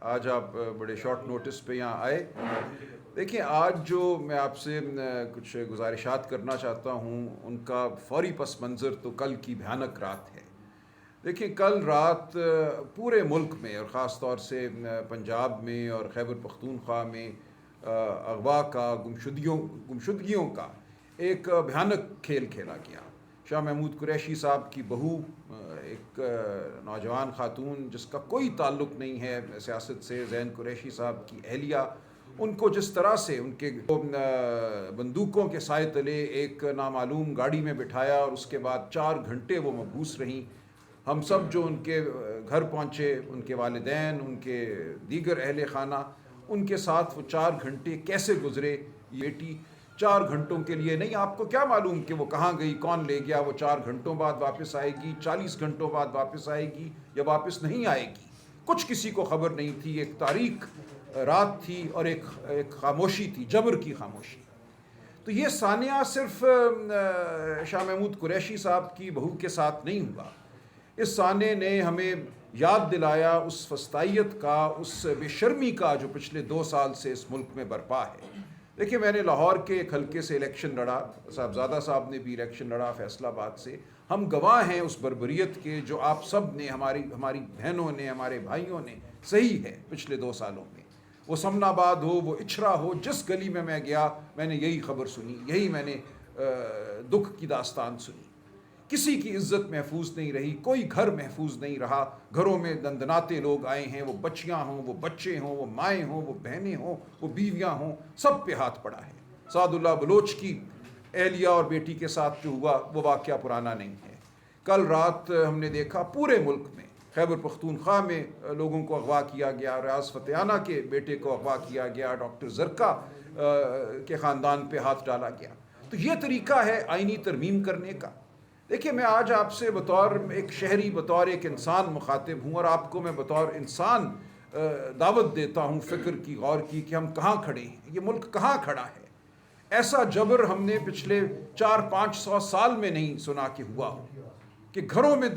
آج آپ بڑے شارٹ نوٹس پہ یہاں آئے. دیکھیں آج جو میں آپ سے کچھ گزارشات کرنا چاہتا ہوں ان کا فوری پس منظر تو کل کی بھیانک رات ہے. دیکھیں کل رات پورے ملک میں اور خاص طور سے پنجاب میں اور خیبر پختونخوا میں اغوا کا گمشدگیوں کا ایک بھیانک کھیل کھیلا گیا. شاہ محمود قریشی صاحب کی بہو، ایک نوجوان خاتون جس کا کوئی تعلق نہیں ہے سیاست سے، زین قریشی صاحب کی اہلیہ، ان کو جس طرح سے ان کے بندوقوں کے سائے تلے ایک نامعلوم گاڑی میں بٹھایا اور اس کے بعد 4 گھنٹے وہ محبوس رہیں. ہم سب جو ان کے گھر پہنچے، ان کے والدین، ان کے دیگر اہل خانہ، ان کے ساتھ وہ 4 گھنٹے کیسے گزرے. بیٹی 4 گھنٹوں کے لیے نہیں، آپ کو کیا معلوم کہ وہ کہاں گئی، کون لے گیا. وہ 4 گھنٹوں بعد واپس آئے گی، 40 گھنٹوں بعد واپس آئے گی یا واپس نہیں آئے گی، کچھ کسی کو خبر نہیں تھی. ایک تاریک رات تھی اور ایک خاموشی تھی، جبر کی خاموشی. تو یہ سانحہ صرف شاہ محمود قریشی صاحب کی بہو کے ساتھ نہیں ہوا. اس سانحے نے ہمیں یاد دلایا اس فسطائیت کا، اس بے شرمی کا جو پچھلے 2 سال سے اس ملک میں برپا ہے. دیکھیں میں نے لاہور کے ایک حلقے سے الیکشن لڑا، صاحبزادہ صاحب نے بھی الیکشن لڑا فیصل آباد سے. ہم گواہ ہیں اس بربریت کے جو آپ سب نے، ہماری بہنوں نے، ہمارے بھائیوں نے صحیح ہے پچھلے 2 سالوں میں. وہ سمن آباد ہو، وہ اچھرا ہو، جس گلی میں گیا میں نے یہی خبر سنی، یہی میں نے دکھ کی داستان سنی. کسی کی عزت محفوظ نہیں رہی، کوئی گھر محفوظ نہیں رہا. گھروں میں دندناتے لوگ آئے ہیں، وہ بچیاں ہوں، وہ بچے ہوں، وہ مائیں ہوں، وہ بہنیں ہوں، وہ بیویاں ہوں، سب پہ ہاتھ پڑا ہے. سعد اللہ بلوچ کی اہلیہ اور بیٹی کے ساتھ جو ہوا وہ واقعہ پرانا نہیں ہے. کل رات ہم نے دیکھا پورے ملک میں، خیبر پختونخوا میں لوگوں کو اغوا کیا گیا، ریاض فتحانہ کے بیٹے کو اغوا کیا گیا، ڈاکٹر زرکا کے خاندان پہ ہاتھ ڈالا گیا. تو یہ طریقہ ہے آئینی ترمیم کرنے کا. دیکھیں میں آج آپ سے بطور ایک شہری، بطور ایک انسان مخاطب ہوں، اور آپ کو میں بطور انسان دعوت دیتا ہوں فکر کی، غور کی کہ ہم کہاں کھڑے ہیں، یہ ملک کہاں کھڑا ہے. ایسا جبر ہم نے پچھلے 400-500 سال میں نہیں سنا کہ ہوا ہو، کہ گھروں میں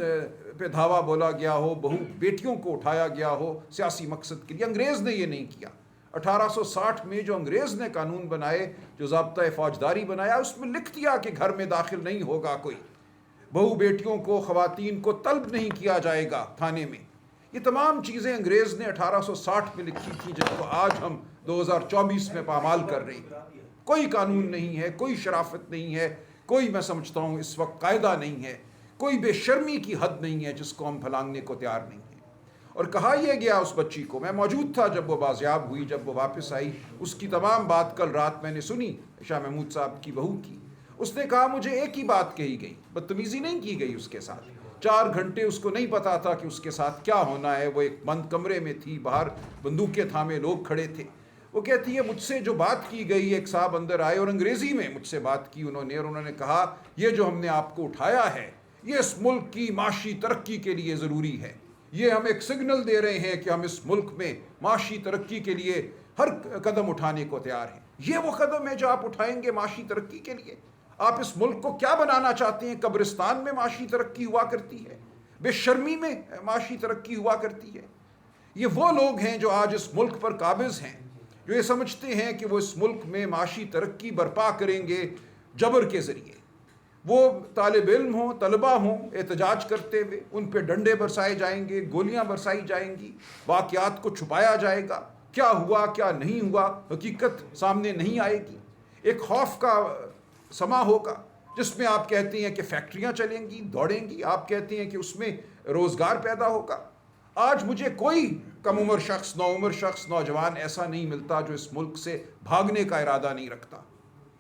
پہ دھاوا بولا گیا ہو، بہو بیٹیوں کو اٹھایا گیا ہو سیاسی مقصد کے لیے. انگریز نے یہ نہیں کیا. 1860 میں جو انگریز نے قانون بنائے، جو ضابطۂ فوجداری بنایا، اس میں لکھ دیا کہ گھر میں داخل نہیں ہوگا کوئی، بہو بیٹیوں کو، خواتین کو طلب نہیں کیا جائے گا تھانے میں. یہ تمام چیزیں انگریز نے 1860 میں لکھی تھی، جن کو آج ہم 2024 میں پامال کر رہے ہیں. کوئی قانون نہیں ہے، کوئی شرافت نہیں ہے، کوئی میں سمجھتا ہوں اس وقت قاعدہ نہیں ہے، کوئی بے شرمی کی حد نہیں ہے جس کو ہم پھلانگنے کو تیار نہیں ہیں. اور کہا یہ گیا اس بچی کو، میں موجود تھا جب وہ بازیاب ہوئی، جب وہ واپس آئی، اس کی تمام بات کل رات میں نے سنی شاہ محمود صاحب کی بہو کی. اس نے کہا مجھے ایک ہی بات کہی گئی، بدتمیزی نہیں کی گئی اس کے ساتھ. 4 گھنٹے اس کو نہیں پتا تھا کہ اس کے ساتھ کیا ہونا ہے. وہ ایک بند کمرے میں تھی، باہر بندوقیں تھامے لوگ کھڑے تھے. وہ کہتی ہے مجھ سے جو بات کی گئی، ایک صاحب اندر آئے اور انگریزی میں مجھ سے بات کی انہوں نے کہا یہ جو ہم نے آپ کو اٹھایا ہے یہ اس ملک کی معاشی ترقی کے لیے ضروری ہے. یہ ہم ایک سگنل دے رہے ہیں کہ ہم اس ملک میں معاشی ترقی کے لیے ہر قدم اٹھانے کو تیار ہیں. یہ وہ قدم ہے جو آپ اٹھائیں گے معاشی ترقی کے لیے؟ آپ اس ملک کو کیا بنانا چاہتے ہیں؟ قبرستان میں معاشی ترقی ہوا کرتی ہے، بے شرمی میں معاشی ترقی ہوا کرتی ہے. یہ وہ لوگ ہیں جو آج اس ملک پر قابض ہیں، جو یہ سمجھتے ہیں کہ وہ اس ملک میں معاشی ترقی برپا کریں گے جبر کے ذریعے. وہ طالب علم ہوں، طلبہ ہوں، احتجاج کرتے ہوئے ان پہ ڈنڈے برسائے جائیں گے، گولیاں برسائی جائیں گی، واقعات کو چھپایا جائے گا، کیا ہوا کیا نہیں ہوا حقیقت سامنے نہیں آئے گی. ایک خوف کا سما ہوگا جس میں آپ کہتے ہیں کہ فیکٹریاں چلیں گی، دوڑیں گی، آپ کہتے ہیں کہ اس میں روزگار پیدا ہوگا. آج مجھے کوئی کم عمر شخص، نو عمر شخص، نوجوان ایسا نہیں ملتا جو اس ملک سے بھاگنے کا ارادہ نہیں رکھتا.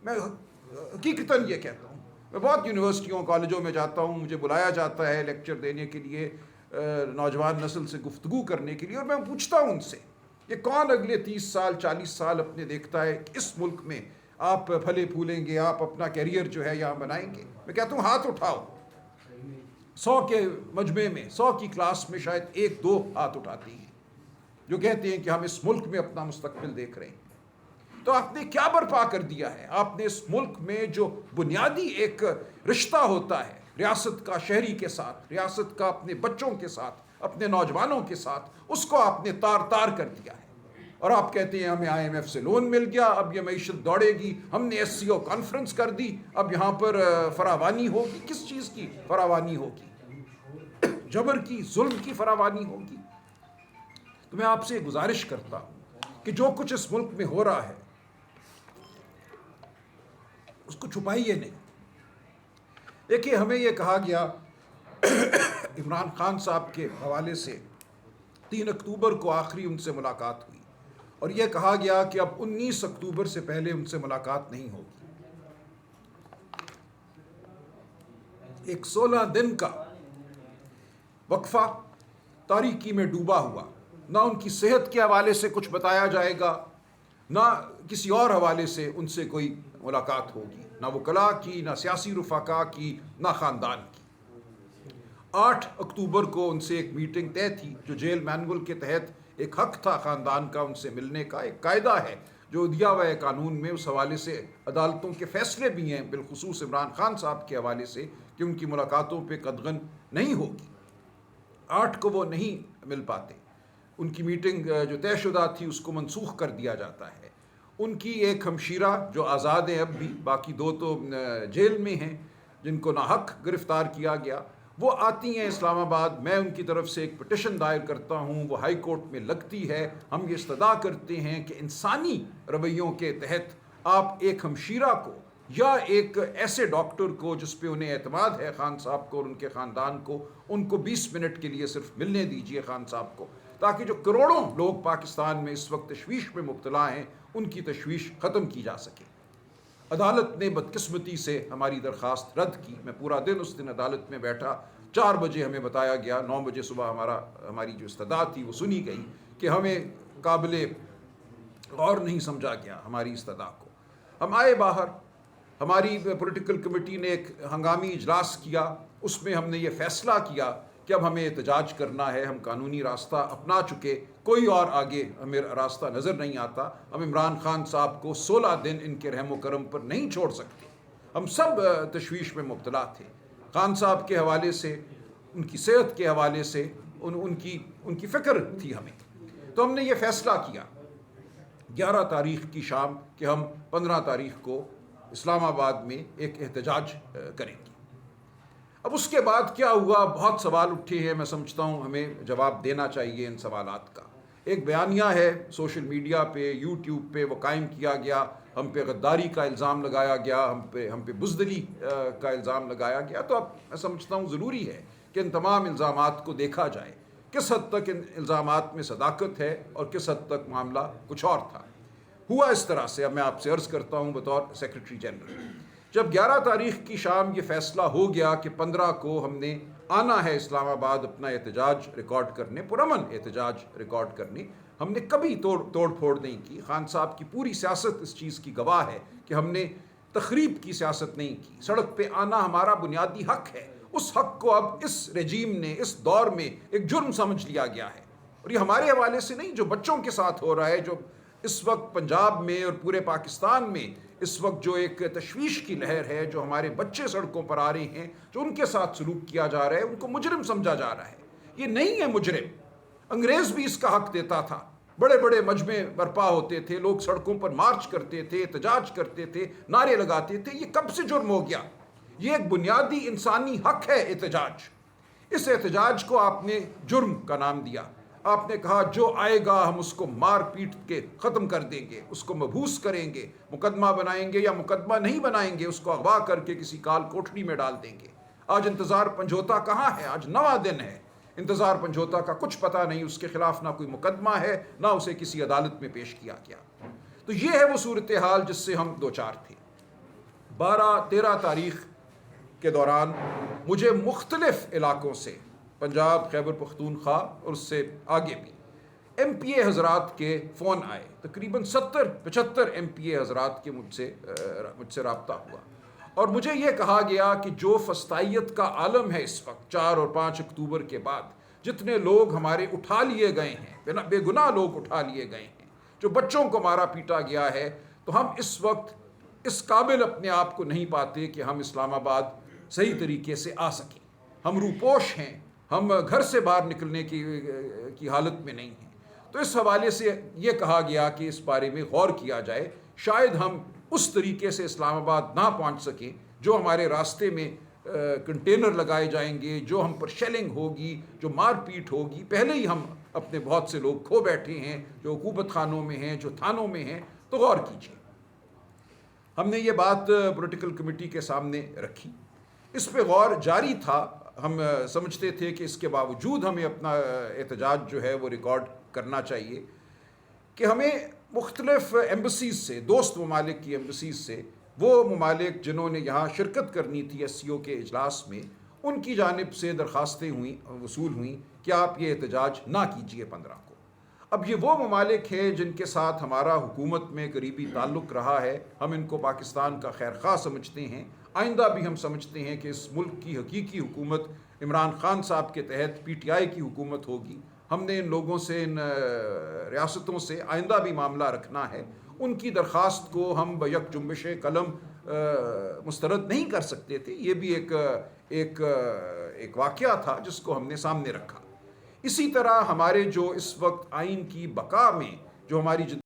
میں حقیقتاً یہ کہتا ہوں. میں بہت یونیورسٹیوں کالجوں میں جاتا ہوں، مجھے بلایا جاتا ہے لیکچر دینے کے لیے، نوجوان نسل سے گفتگو کرنے کے لیے، اور میں پوچھتا ہوں ان سے کہ کون اگلے 30 سال 40 سال اپنے دیکھتا ہے کہ اس ملک میں آپ پھلے پھولیں گے، آپ اپنا کیریئر جو ہے یہاں بنائیں گے؟ میں کہتا ہوں ہاتھ اٹھاؤ. 100 کے مجمع میں، 100 کی کلاس میں شاید 1-2 ہاتھ اٹھاتے ہیں جو کہتے ہیں کہ ہم اس ملک میں اپنا مستقبل دیکھ رہے ہیں. تو آپ نے کیا برپا کر دیا ہے؟ آپ نے اس ملک میں جو بنیادی ایک رشتہ ہوتا ہے ریاست کا شہری کے ساتھ، ریاست کا اپنے بچوں کے ساتھ، اپنے نوجوانوں کے ساتھ، اس کو آپ نے تار تار کر دیا ہے۔ اور آپ کہتے ہیں ہمیں IMF سے لون مل گیا، اب یہ معیشت دوڑے گی، ہم نے SCO کانفرنس کر دی، اب یہاں پر فراوانی ہوگی۔ کس چیز کی فراوانی ہوگی؟ جبر کی، ظلم کی فراوانی ہوگی۔ تو میں آپ سے گزارش کرتا ہوں کہ جو کچھ اس ملک میں ہو رہا ہے اس کو چھپائیے نہیں۔ دیکھیے، ہمیں یہ کہا گیا عمران خان صاحب کے حوالے سے 3 اکتوبر کو آخری ان سے ملاقات ہوئی، اور یہ کہا گیا کہ اب 19 اکتوبر سے پہلے ان سے ملاقات نہیں ہوگی۔ ایک 16 دن کا وقفہ تاریکی میں ڈوبا ہوا، نہ ان کی صحت کے حوالے سے کچھ بتایا جائے گا، نہ کسی اور حوالے سے ان سے کوئی ملاقات ہوگی، نہ وکلاء کی، نہ سیاسی رفقا کی، نہ خاندان کی۔ 8 اکتوبر کو ان سے ایک میٹنگ طے تھی، جو جیل مینول کے تحت ایک حق تھا خاندان کا ان سے ملنے کا، ایک قاعدہ ہے جو دیا ہوا ہے قانون میں، اس حوالے سے عدالتوں کے فیصلے بھی ہیں، بالخصوص عمران خان صاحب کے حوالے سے، کہ ان کی ملاقاتوں پہ قدغن نہیں ہوگی۔ 8 کو وہ نہیں مل پاتے، ان کی میٹنگ جو طے شدہ تھی اس کو منسوخ کر دیا جاتا ہے۔ ان کی ایک ہمشیرہ جو آزاد ہیں اب بھی، باقی 2 تو جیل میں ہیں جن کو ناحق گرفتار کیا گیا، وہ آتی ہیں اسلام آباد۔ میں ان کی طرف سے ایک پٹیشن دائر کرتا ہوں، وہ ہائی کورٹ میں لگتی ہے۔ ہم یہ استدعا کرتے ہیں کہ انسانی رویوں کے تحت آپ ایک ہمشیرہ کو یا ایک ایسے ڈاکٹر کو جس پہ انہیں اعتماد ہے، خان صاحب کو اور ان کے خاندان کو، ان کو 20 منٹ کے لیے صرف ملنے دیجئے خان صاحب کو، تاکہ جو کروڑوں لوگ پاکستان میں اس وقت تشویش میں مبتلا ہیں ان کی تشویش ختم کی جا سکے۔ عدالت نے بدقسمتی سے ہماری درخواست رد کی۔ میں پورا دن اس دن عدالت میں بیٹھا، 4 بجے ہمیں بتایا گیا، 9 بجے صبح ہماری جو استدعا تھی وہ سنی گئی، کہ ہمیں قابل غور نہیں سمجھا گیا ہماری استدعا کو۔ ہم آئے باہر، ہماری پولیٹیکل کمیٹی نے ایک ہنگامی اجلاس کیا، اس میں ہم نے یہ فیصلہ کیا کہ اب ہمیں احتجاج کرنا ہے۔ ہم قانونی راستہ اپنا چکے، کوئی اور آگے ہمیں راستہ نظر نہیں آتا۔ ہم عمران خان صاحب کو 16 دن ان کے رحم و کرم پر نہیں چھوڑ سکتے۔ ہم سب تشویش میں مبتلا تھے، خان صاحب کے حوالے سے، ان کی صحت کے حوالے سے، ان کی فکر تھی ہمیں۔ تو ہم نے یہ فیصلہ کیا 11 تاریخ کی شام کہ ہم 15 تاریخ کو اسلام آباد میں ایک احتجاج کریں گے۔ اب اس کے بعد کیا ہوا؟ بہت سوال اٹھے ہیں، میں سمجھتا ہوں ہمیں جواب دینا چاہیے ان سوالات کا۔ ایک بیانیہ ہے سوشل میڈیا پہ، یوٹیوب پہ، وہ قائم کیا گیا، ہم پہ غداری کا الزام لگایا گیا، ہم پہ بزدلی کا الزام لگایا گیا۔ تو اب میں سمجھتا ہوں ضروری ہے کہ ان تمام الزامات کو دیکھا جائے، کس حد تک ان الزامات میں صداقت ہے اور کس حد تک معاملہ کچھ اور تھا۔ ہوا اس طرح سے، اب میں آپ سے عرض کرتا ہوں بطور سیکرٹری جنرل، جب 11 تاریخ کی شام یہ فیصلہ ہو گیا کہ 15 کو ہم نے آنا ہے اسلام آباد اپنا احتجاج ریکارڈ کرنے، پرامن احتجاج ریکارڈ کرنے، ہم نے کبھی توڑ پھوڑ نہیں کی۔ خان صاحب کی پوری سیاست اس چیز کی گواہ ہے کہ ہم نے تخریب کی سیاست نہیں کی۔ سڑک پہ آنا ہمارا بنیادی حق ہے، اس حق کو اب اس رجیم نے اس دور میں ایک جرم سمجھ لیا گیا ہے۔ اور یہ ہمارے حوالے سے نہیں، جو بچوں کے ساتھ ہو رہا ہے، جو اس وقت پنجاب میں اور پورے پاکستان میں اس وقت جو ایک تشویش کی لہر ہے، جو ہمارے بچے سڑکوں پر آ رہے ہیں، جو ان کے ساتھ سلوک کیا جا رہا ہے، ان کو مجرم سمجھا جا رہا ہے۔ یہ نہیں ہے مجرم، انگریز بھی اس کا حق دیتا تھا۔ بڑے بڑے مجمع برپا ہوتے تھے، لوگ سڑکوں پر مارچ کرتے تھے، احتجاج کرتے تھے، نعرے لگاتے تھے۔ یہ کب سے جرم ہو گیا؟ یہ ایک بنیادی انسانی حق ہے احتجاج۔ اس احتجاج کو آپ نے جرم کا نام دیا۔ آپ نے کہا جو آئے گا ہم اس کو مار پیٹ کے ختم کر دیں گے، اس کو مبہوس کریں گے، مقدمہ بنائیں گے یا مقدمہ نہیں بنائیں گے، اس کو اغوا کر کے کسی کال کوٹڑی میں ڈال دیں گے۔ آج انتظار پنجھوتا کہاں ہے؟ آج 9واں دن ہے، انتظار پنجھوتا کا کچھ پتہ نہیں، اس کے خلاف نہ کوئی مقدمہ ہے، نہ اسے کسی عدالت میں پیش کیا گیا۔ تو یہ ہے وہ صورتحال جس سے ہم دوچار تھے۔ 12-13 تاریخ کے دوران مجھے مختلف علاقوں سے، پنجاب، خیبر پختونخوا اور اس سے آگے بھی، ایم پی اے حضرات کے فون آئے۔ تقریباً 70-75 ایم پی اے حضرات کے مجھ سے رابطہ ہوا، اور مجھے یہ کہا گیا کہ جو فسطائیت کا عالم ہے اس وقت 4 اور 5 اکتوبر کے بعد، جتنے لوگ ہمارے اٹھا لیے گئے ہیں، بے گناہ لوگ اٹھا لیے گئے ہیں، جو بچوں کو مارا پیٹا گیا ہے، تو ہم اس وقت اس قابل اپنے آپ کو نہیں پاتے کہ ہم اسلام آباد صحیح طریقے سے آ سکیں۔ ہم روپوش ہیں، ہم گھر سے باہر نکلنے کی حالت میں نہیں ہیں. تو اس حوالے سے یہ کہا گیا کہ اس بارے میں غور کیا جائے. شاید ہم اس طریقے سے اسلام آباد نہ پہنچ سکیں جو ہمارے راستے میں کنٹینر لگائے جائیں گے, جو ہم پر شیلنگ ہوگی, جو مار پیٹ ہوگی. پہلے ہی ہم اپنے بہت سے لوگ کھو بیٹھے ہیں جو حکومت خانوں میں ہیں, جو تھانوں میں ہیں. تو غور کیجیے. ہم نے یہ بات پولیٹیکل کمیٹی کے سامنے رکھی. اس پہ غور جاری تھا. ہم سمجھتے تھے کہ اس کے باوجود ہمیں اپنا احتجاج جو ہے وہ ریکارڈ کرنا چاہیے کہ ہمیں مختلف ایمبسیز سے, دوست ممالک کی ایمبسیز سے, وہ ممالک جنہوں نے یہاں شرکت کرنی تھی ایس سی او کے اجلاس میں, ان کی جانب سے درخواستیں وصول ہوئیں کہ آپ یہ احتجاج نہ کیجیے 15 کو. اب یہ وہ ممالک ہیں جن کے ساتھ ہمارا حکومت میں قریبی تعلق رہا ہے. ہم ان کو پاکستان کا خیر خواہ سمجھتے ہیں. آئندہ بھی ہم سمجھتے ہیں کہ اس ملک کی حقیقی حکومت عمران خان صاحب کے تحت پی ٹی آئی کی حکومت ہوگی. ہم نے ان لوگوں سے, ان ریاستوں سے آئندہ بھی معاملہ رکھنا ہے. ان کی درخواست کو ہم بیک جنبش قلم مسترد نہیں کر سکتے تھے. یہ بھی ایک واقعہ تھا جس کو ہم نے سامنے رکھا. اسی طرح ہمارے جو اس وقت آئین کی بقا میں جو ہماری